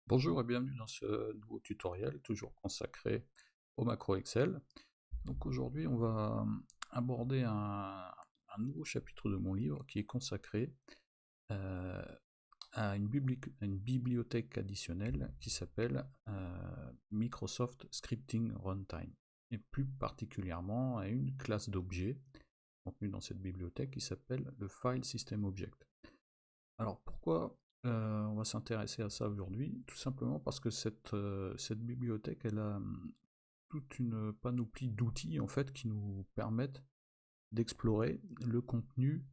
Bonjour et bienvenue dans ce nouveau tutoriel, toujours consacré au macro Excel. Donc aujourd'hui on va aborder un nouveau chapitre de mon livre qui est consacré euh, à une bibliothèque additionnelle qui s'appelle Microsoft Scripting Runtime, et plus particulièrement à une classe d'objets contenue dans cette bibliothèque qui s'appelle le File System Object. Alors pourquoi on va s'intéresser à ça aujourd'hui? Tout simplement parce que cette bibliothèque, elle a toute une panoplie d'outils en fait qui nous permettent d'explorer le contenu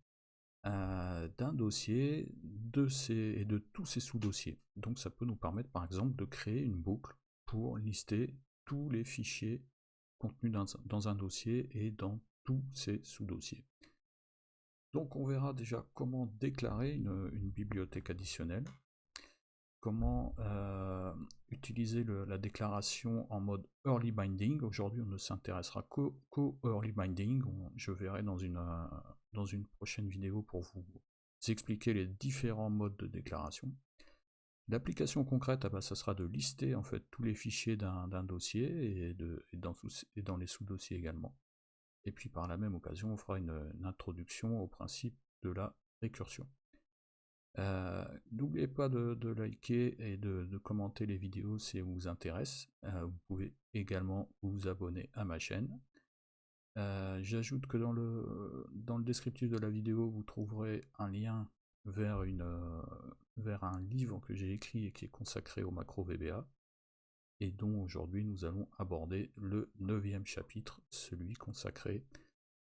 d'un dossier et de tous ses sous-dossiers. Donc ça peut nous permettre par exemple de créer une boucle pour lister tous les fichiers contenus dans un dossier et dans tous ses sous-dossiers. Donc on verra déjà comment déclarer une bibliothèque additionnelle, comment utiliser la déclaration en mode early binding. Aujourd'hui on ne s'intéressera qu'au early binding, je verrai dans une prochaine vidéo pour vous expliquer les différents modes de déclaration. L'application concrète, ça sera de lister en fait tous les fichiers d'un dossier et dans les sous-dossiers également. Et puis par la même occasion, on fera une introduction au principe de la récursion. N'oubliez pas de liker et de commenter les vidéos si elles vous intéressent. Vous pouvez également vous abonner à ma chaîne. J'ajoute que dans le descriptif de la vidéo, vous trouverez un lien vers un livre que j'ai écrit et qui est consacré au macro VBA, et dont aujourd'hui nous allons aborder le 9e chapitre, celui consacré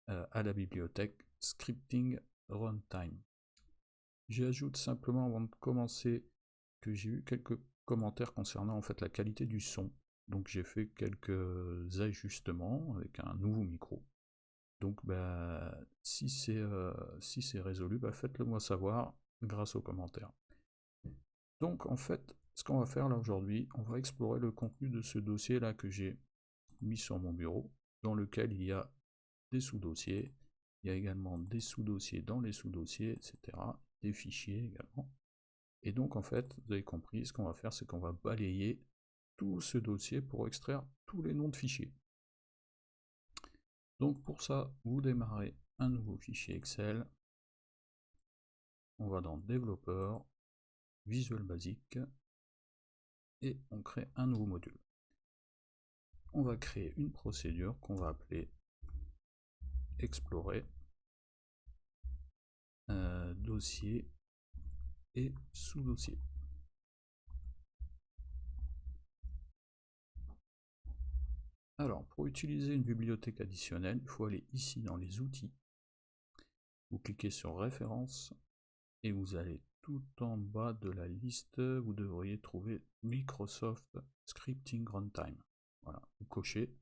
à la bibliothèque Scripting Runtime. J'ajoute simplement avant de commencer que j'ai eu quelques commentaires concernant en fait la qualité du son. Donc j'ai fait quelques ajustements avec un nouveau micro. Donc si c'est résolu, faites-le moi savoir grâce aux commentaires. Donc en fait, ce qu'on va faire là aujourd'hui, on va explorer le contenu de ce dossier là que j'ai mis sur mon bureau, dans lequel il y a des sous-dossiers, il y a également des sous-dossiers dans les sous-dossiers, etc. Des fichiers également. Et donc en fait, vous avez compris, ce qu'on va faire, c'est qu'on va balayer tout ce dossier pour extraire tous les noms de fichiers. Donc pour ça, vous démarrez un nouveau fichier Excel. On va dans Développeur, Visual Basic, et on crée un nouveau module. On va créer une procédure qu'on va appeler Explorer dossier et sous-dossier. Alors, pour utiliser une bibliothèque additionnelle, il faut aller ici dans les outils. Vous cliquez sur Références et vous allez tout en bas de la liste, vous devriez trouver Microsoft Scripting Runtime. Voilà, vous cochez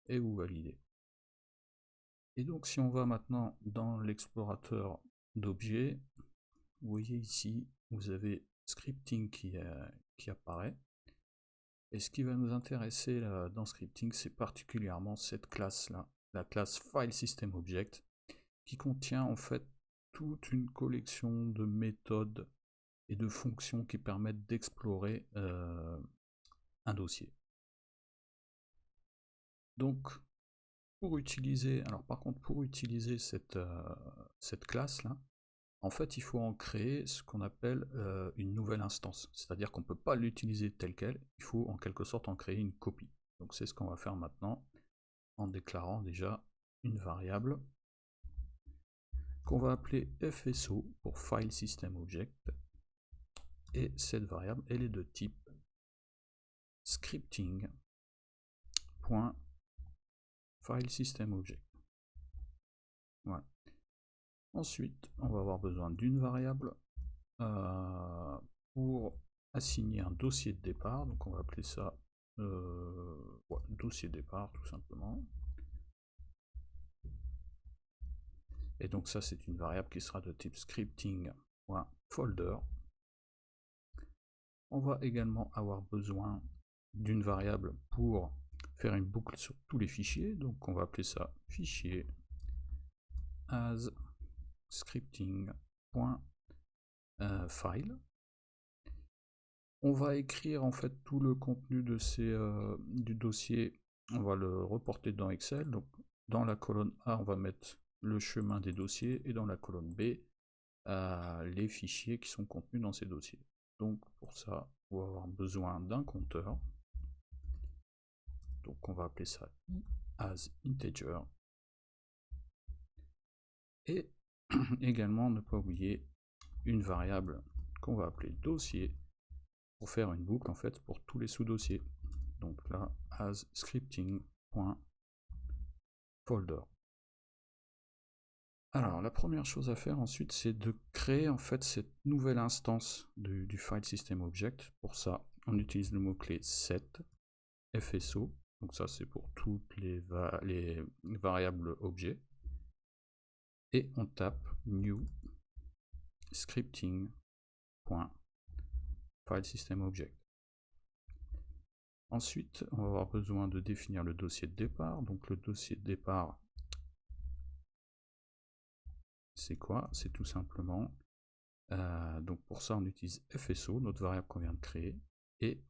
et vous validez. Et donc si on va maintenant dans l'explorateur d'objets, vous voyez ici, vous avez Scripting qui apparaît. Et ce qui va nous intéresser là, dans Scripting, c'est particulièrement cette classe-là, la classe File System Object, qui contient en fait toute une collection de méthodes et de fonctions qui permettent d'explorer un dossier. Donc, pour utiliser cette classe-là, en fait, il faut en créer ce qu'on appelle une nouvelle instance. C'est-à-dire qu'on ne peut pas l'utiliser telle qu'elle, il faut en quelque sorte en créer une copie. Donc c'est ce qu'on va faire maintenant, en déclarant déjà une variable qu'on va appeler FSO pour File System Object. Et cette variable, elle est de type scripting.FileSystemObject. Voilà. Ensuite, on va avoir besoin d'une variable pour assigner un dossier de départ. Donc on va appeler ça dossier départ tout simplement. Et donc ça c'est une variable qui sera de type scripting.folder. On va également avoir besoin d'une variable pour faire une boucle sur tous les fichiers. Donc on va appeler ça fichier as scripting.file. On va écrire en fait tout le contenu de du dossier, on va le reporter dans Excel. Donc dans la colonne A, on va mettre le chemin des dossiers, et dans la colonne B, les fichiers qui sont contenus dans ces dossiers. Donc pour ça, on va avoir besoin d'un compteur. Donc on va appeler ça as integer. Et également ne pas oublier une variable qu'on va appeler dossier pour faire une boucle en fait pour tous les sous-dossiers. Donc là, as scripting.folder. Alors la première chose à faire ensuite, c'est de créer en fait cette nouvelle instance du file system object. Pour ça, on utilise le mot-clé set fso. Donc ça c'est pour toutes les variables objets. Et on tape new scripting.filesystemObject. Ensuite, on va avoir besoin de définir le dossier de départ. Donc le dossier de départ, c'est quoi? C'est tout simplement, donc pour ça on utilise FSO, notre variable qu'on vient de créer, et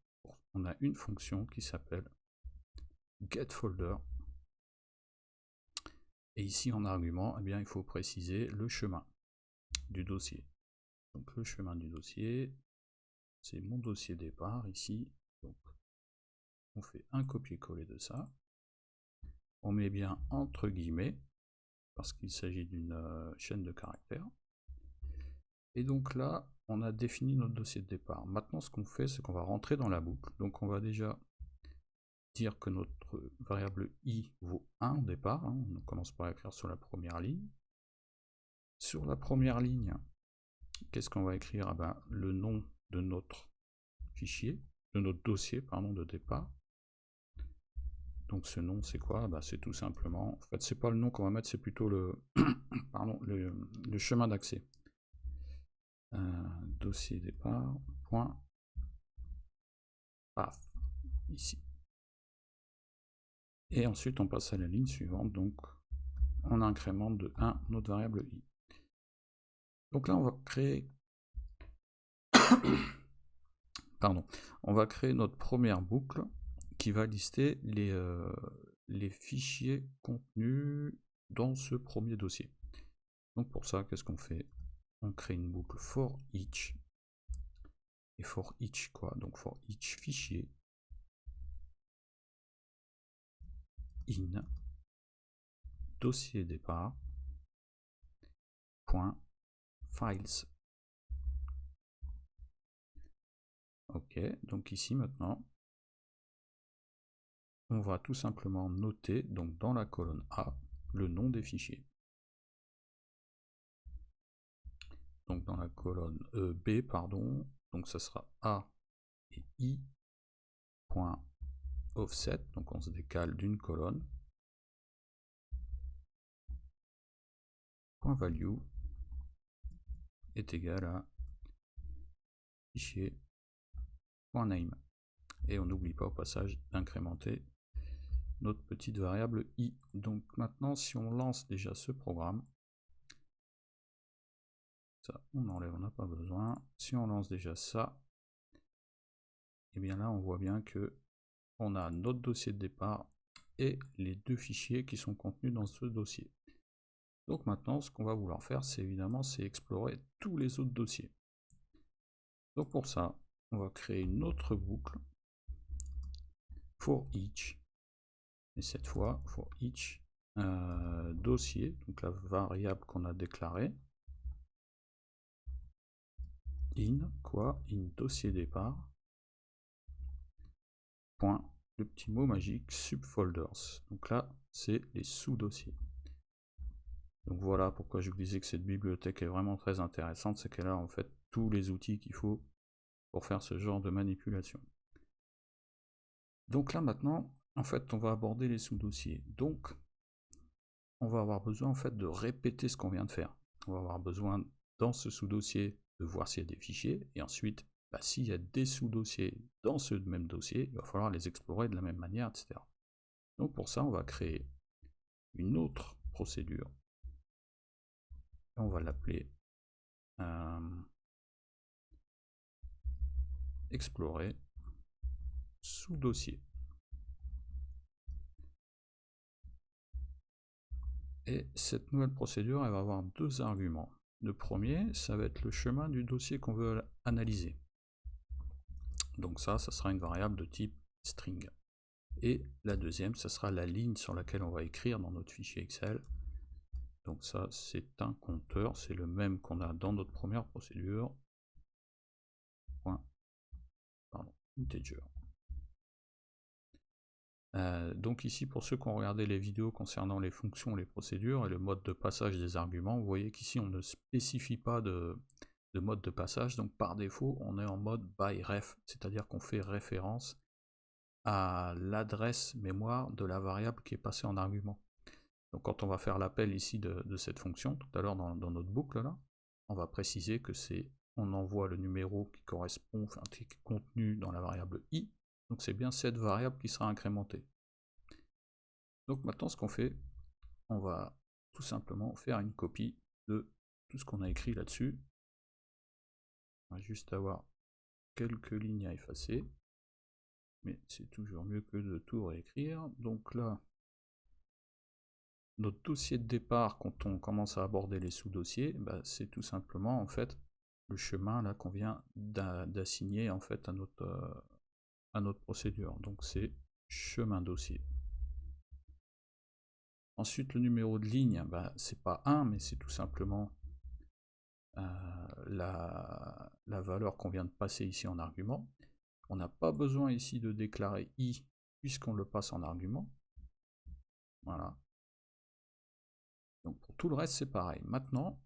on a une fonction qui s'appelle getFolder. Et ici en argument, eh bien, il faut préciser le chemin du dossier. Donc le chemin du dossier, c'est mon dossier départ ici. Donc on fait un copier-coller de ça. On met bien entre guillemets, parce qu'il s'agit d'une chaîne de caractères. Et donc là, on a défini notre dossier de départ. Maintenant, ce qu'on fait, c'est qu'on va rentrer dans la boucle. Donc on va déjà dire que notre variable i vaut 1 au départ. Hein. On commence par écrire sur la première ligne. Sur la première ligne, qu'est-ce qu'on va écrire? Ah ben, le nom de notre fichier, de notre dossier pardon, de départ. Donc ce nom c'est quoi? Bah, c'est tout simplement, en fait c'est pas le nom qu'on va mettre, c'est plutôt le, pardon, le chemin d'accès. Dossier départ, point, path, ici. Et ensuite on passe à la ligne suivante, donc on incrémente de 1 notre variable i. Donc là on va créer, pardon, on va créer notre première boucle qui va lister les fichiers contenus dans ce premier dossier. Donc pour ça, qu'est-ce qu'on fait? On crée une boucle for each. Et for each quoi? Donc for each fichier in dossier départ point files. Ok, donc ici maintenant, on va tout simplement noter donc dans la colonne A le nom des fichiers. Donc dans la colonne B, pardon, donc ça sera A et I point offset, donc on se décale d'une colonne, point value est égal à fichier point name. Et on n'oublie pas au passage d'incrémenter notre petite variable i. Donc maintenant, si on lance déjà ce programme, ça on enlève, on n'a pas besoin. Si on lance déjà ça, et bien là on voit bien que on a notre dossier de départ et les deux fichiers qui sont contenus dans ce dossier. Donc maintenant, ce qu'on va vouloir faire, c'est évidemment explorer tous les autres dossiers. Donc pour ça, on va créer une autre boucle for each, et cette fois for each dossier, donc la variable qu'on a déclarée, in quoi? In dossier départ point, le petit mot magique subfolders. Donc là, c'est les sous-dossiers. Donc voilà pourquoi je vous disais que cette bibliothèque est vraiment très intéressante, c'est qu'elle a en fait tous les outils qu'il faut pour faire ce genre de manipulation. Donc là maintenant, en fait, on va aborder les sous-dossiers. Donc, on va avoir besoin en fait de répéter ce qu'on vient de faire. On va avoir besoin dans ce sous-dossier de voir s'il y a des fichiers, et ensuite, s'il y a des sous-dossiers dans ce même dossier, il va falloir les explorer de la même manière, etc. Donc pour ça, on va créer une autre procédure. On va l'appeler explorer, sous-dossier. Et cette nouvelle procédure, elle va avoir deux arguments. Le premier, ça va être le chemin du dossier qu'on veut analyser. Donc ça sera une variable de type string. Et la deuxième, ça sera la ligne sur laquelle on va écrire dans notre fichier Excel. Donc ça, c'est un compteur, c'est le même qu'on a dans notre première procédure. Integer. Donc ici, pour ceux qui ont regardé les vidéos concernant les fonctions, les procédures et le mode de passage des arguments, vous voyez qu'ici on ne spécifie pas de mode de passage, donc par défaut on est en mode by-ref, c'est-à-dire qu'on fait référence à l'adresse mémoire de la variable qui est passée en argument. Donc quand on va faire l'appel ici de cette fonction, tout à l'heure dans notre boucle là, on va préciser que on envoie le numéro qui correspond, enfin qui est contenu dans la variable i, donc c'est bien cette variable qui sera incrémentée. Donc maintenant ce qu'on fait, on va tout simplement faire une copie de tout ce qu'on a écrit là-dessus. On va juste avoir quelques lignes à effacer, mais c'est toujours mieux que de tout réécrire. Donc là, notre dossier de départ, quand on commence à aborder les sous-dossiers, bah, c'est tout simplement en fait le chemin là qu'on vient d'assigner en fait à notre procédure. Donc c'est chemin dossier. Ensuite, le numéro de ligne, bah, c'est pas 1, mais c'est tout simplement la valeur qu'on vient de passer ici en argument. On n'a pas besoin ici de déclarer i puisqu'on le passe en argument. Voilà. Donc pour tout le reste, c'est pareil. Maintenant,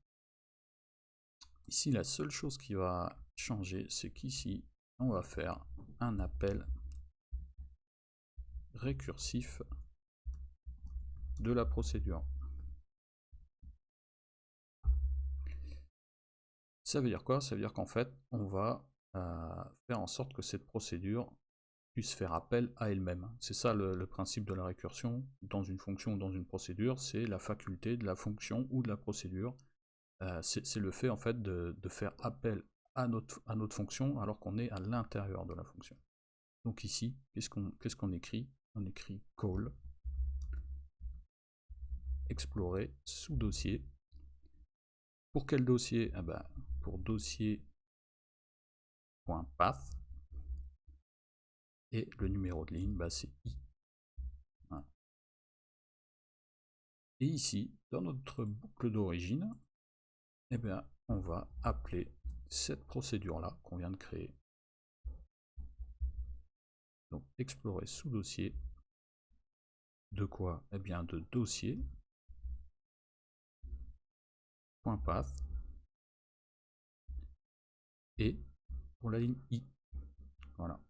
ici, la seule chose qui va changer, c'est qu'ici, on va faire un appel récursif de la procédure. Ça veut dire quoi? Ça veut dire qu'en fait, on va faire en sorte que cette procédure puisse faire appel à elle-même. C'est ça le principe de la récursion dans une fonction ou dans une procédure, c'est la faculté de la fonction ou de la procédure. C'est le fait en fait de faire appel à notre fonction alors qu'on est à l'intérieur de la fonction. Donc ici, qu'est-ce qu'on écrit? On écrit call, explorer, sous-dossier. Pour quel dossier? Ah ben, pour dossier.path. Et le numéro de ligne, bah, c'est i. Voilà. Et ici, dans notre boucle d'origine, eh bien, on va appeler cette procédure-là qu'on vient de créer. Donc, explorer sous-dossier. De quoi? Eh bien, de dossier.path et pour la ligne i. Voilà.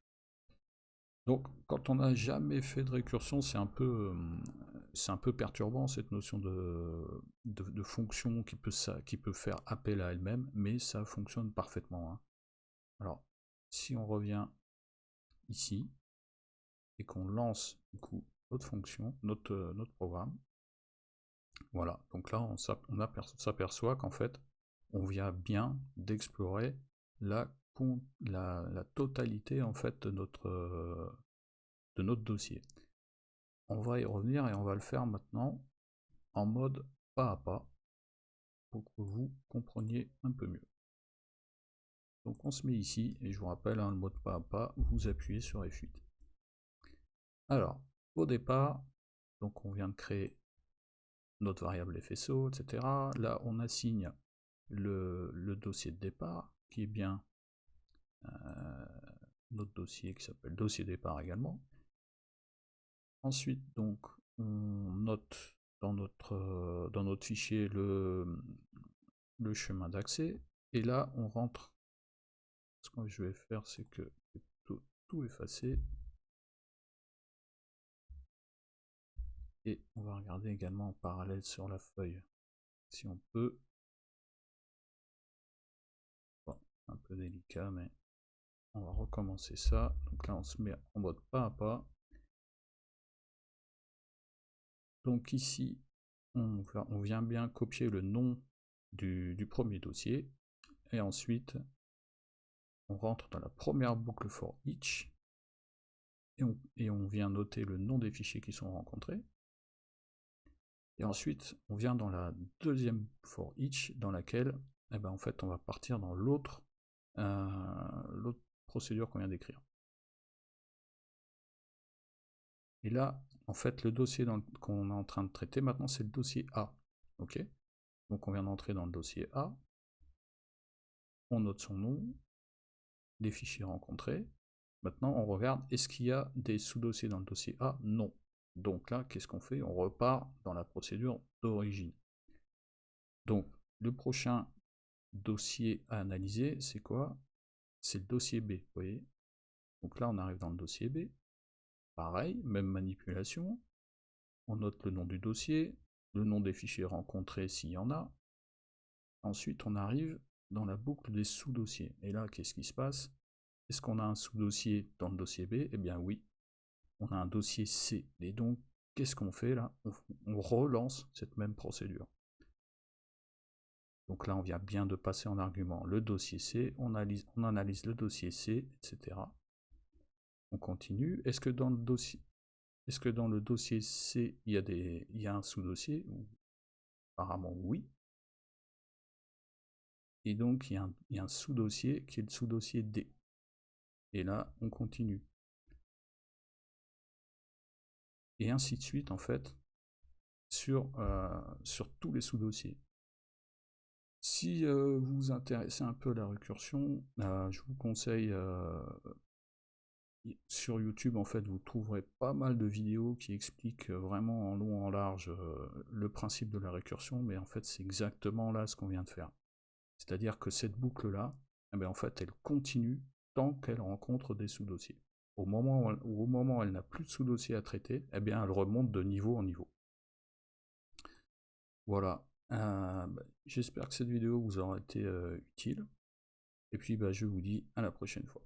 Donc, quand on n'a jamais fait de récursion, c'est un peu perturbant cette notion de fonction qui peut faire appel à elle-même, mais ça fonctionne parfaitement. Hein. Alors, si on revient ici et qu'on lance du coup notre fonction, notre programme, voilà. Donc là, on s'aperçoit qu'en fait, on vient bien d'explorer la totalité en fait de notre dossier. On va y revenir et on va le faire maintenant en mode pas à pas pour que vous compreniez un peu mieux. Donc on se met ici et je vous rappelle le mode pas à pas, vous appuyez sur F8. Alors au départ, donc on vient de créer notre variable FSO, etc. Là on assigne le dossier de départ qui est bien notre dossier qui s'appelle dossier départ également. Ensuite donc on note dans notre fichier le chemin d'accès et là on rentre. Ce que je vais faire c'est que je vais tout effacer et on va regarder également en parallèle sur la feuille si on peut. Bon, un peu délicat mais on va recommencer ça. Donc là on se met en mode pas à pas. Donc ici on vient bien copier le nom du premier dossier et ensuite on rentre dans la première boucle for each, et on vient noter le nom des fichiers qui sont rencontrés. Et ensuite, on vient dans la deuxième for each, dans laquelle, en fait, on va partir dans l'autre procédure qu'on vient d'écrire. Et là, en fait, le dossier qu'on est en train de traiter maintenant, c'est le dossier A. Ok. Donc on vient d'entrer dans le dossier A, on note son nom, les fichiers rencontrés. Maintenant, on regarde, est-ce qu'il y a des sous-dossiers dans le dossier A? Non. Donc là, qu'est-ce qu'on fait? On repart dans la procédure d'origine. Donc, le prochain dossier à analyser, c'est quoi? C'est le dossier B, vous voyez? Donc là, on arrive dans le dossier B. Pareil, même manipulation. On note le nom du dossier, le nom des fichiers rencontrés s'il y en a. Ensuite, on arrive dans la boucle des sous-dossiers. Et là, qu'est-ce qui se passe? Est-ce qu'on a un sous-dossier dans le dossier B? Eh bien oui, on a un dossier C. Et donc, qu'est-ce qu'on fait là? On relance cette même procédure. Donc là, on vient bien de passer en argument le dossier C, on analyse le dossier C, etc. On continue. Est-ce que dans le dossier C, il y a un sous-dossier? Apparemment oui. Et donc, il y a un sous-dossier qui est le sous-dossier D. Et là, on continue. Et ainsi de suite, en fait, sur tous les sous-dossiers. Si vous vous intéressez un peu à la récursion, je vous conseille, sur YouTube, en fait, vous trouverez pas mal de vidéos qui expliquent vraiment en long, en large le principe de la récursion, mais en fait, c'est exactement là ce qu'on vient de faire. C'est-à-dire que cette boucle-là, en fait, elle continue tant qu'elle rencontre des sous-dossiers. Au moment où elle n'a plus de sous-dossiers à traiter, elle remonte de niveau en niveau. Voilà. J'espère que cette vidéo vous aura été utile. Et puis je vous dis à la prochaine fois.